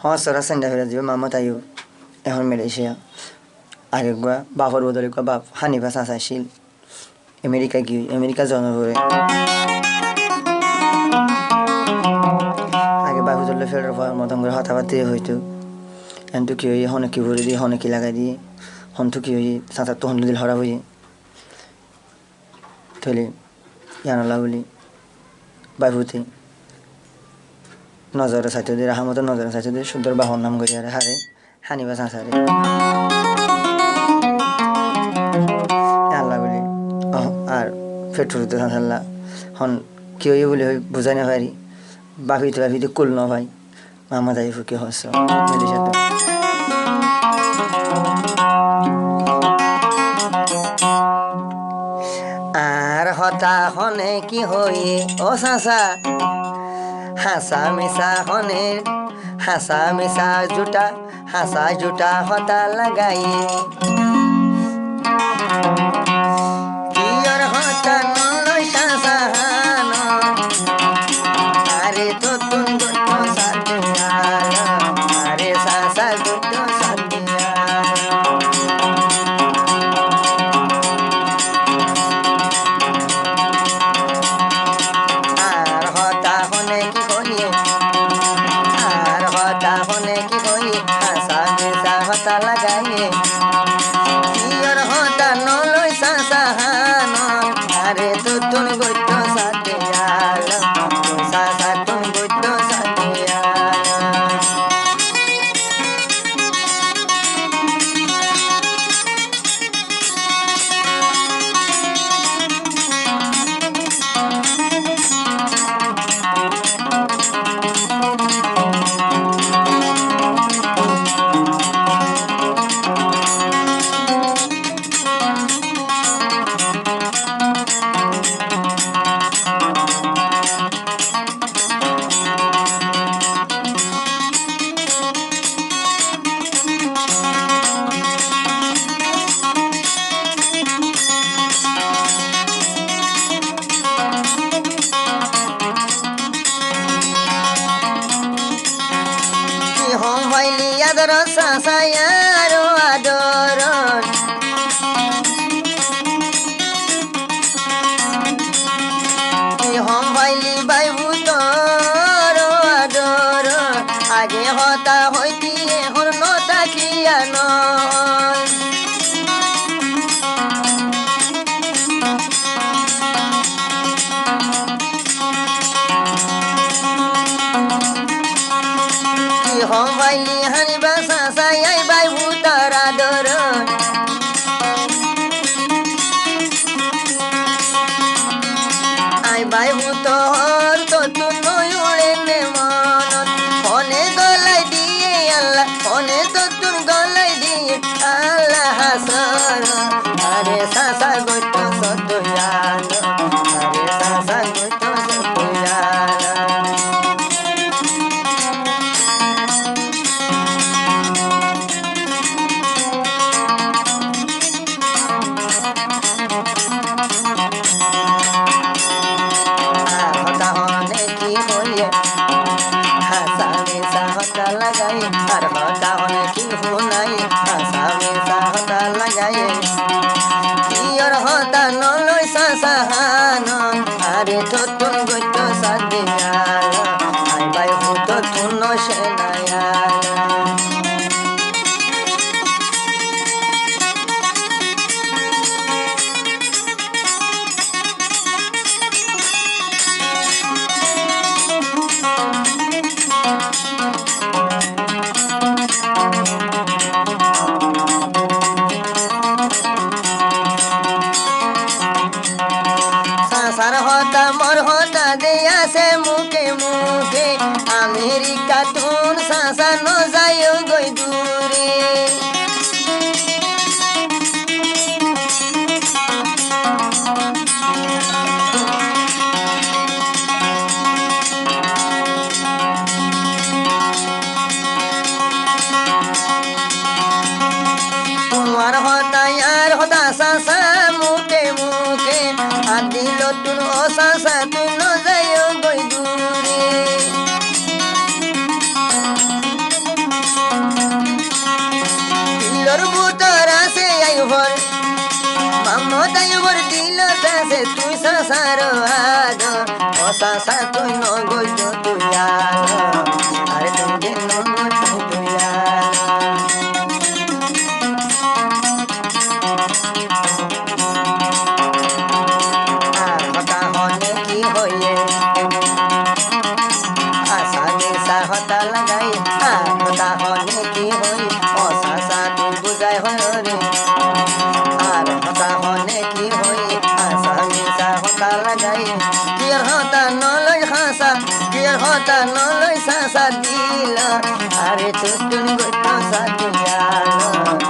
হসরা সেন্ডা ফেলে দিবে মামা তাইও এখন মালয়েশিয়া আগে গুয়া বাপর বদলে গুয়া বাপ হানিফা চাচাইছিল আমেরিকা কি আমেরিকা জন্ম করে আগে বাপু ধরলে ফেরার পর মতন করে হতাবাতি হইতো এখন তো কি হই হনে কি ভরে দিয়ে হনে কি লাগাই দিয়ে হন তো কি হই চাচার তো হন দিল হরা হই তাহলে জানালা বলি বাপুতে নজরে চাইতে দিয়ে রাহার মতো নজরে চাইতে দিয়ে সুন্দর বাহন নাম করি আরে হারে হানিবা চাচারে আল্লাহ বলি আর ফেটুরতে চাচাল্লা হন কি হই বলে বুঝাই না পারি বাপিতে কুল ন ভাই মামা যাই ফুকে হস মেলিসাতে আর হতা হনে কি হই ও চাচা হাসা মিশা হনে হাসা মিশা জুটা হাসা জুটা হতা লাগাই কিয়র হতা নলয় চাচা আরে তো তুম গুটো সাদিয়া আরে চাচা গুটো সাদিয়া হতা লাগাইয়ে কিয়র হতা নলয় চাচাহান আরে তো তুন গইত সাথে আল চাচা তুন গইত সাথে আদর চাচায়ার আদর হম ভাইলি বাইবু তোর আদর আগে হতা হইতি এখন নতা কিয়া নয় হম ভাইলি হানিবা চাচাই বাইবু তার আদর আই বাইবু তোর তো তুই উড়ে নে মনত ফনে গলাই দিয়ে আল্লাহ ফনে তো তুন গলাই দিয়ে আল্লাহ হাসর আরে চাচা গইত সদয়াল আরে চাচা গইত সদয়াল লাগাই আর হতা হনে কি হুনাই হাসা মিশা হতা লাগাই কিয়র হতা নলয় চাচাহান আরে তো তুন গইত সাদিয়াল আই বাই হুত তুন সেনায়াল সার হতা মর হতা দেয়া সে মুখে মুখে আমেরিকা তুন চাচা ন যায় গই দূরে তোমার হতা আর হতা চাচা মুখে মুখে দিল তুন ও চাচা তুই ন যায় গই দূরে আছে তুই সাসার আদর ও সাসা তুই নগজ তুই আলো আরে তুমি নগজ তুই আলো আর হতা হনে কি হইয়ে আসামি সাহতা লাগাই আর হতা হনে কি হই ও সাসা তুই বুঝাই হয় রে আর হতা হনে কি হই আসামি সাহতা লাগাই কির হতা নলই হাসা কির হতা নলই সাসা দিল আরে চুটুন গুটো সাথে আলো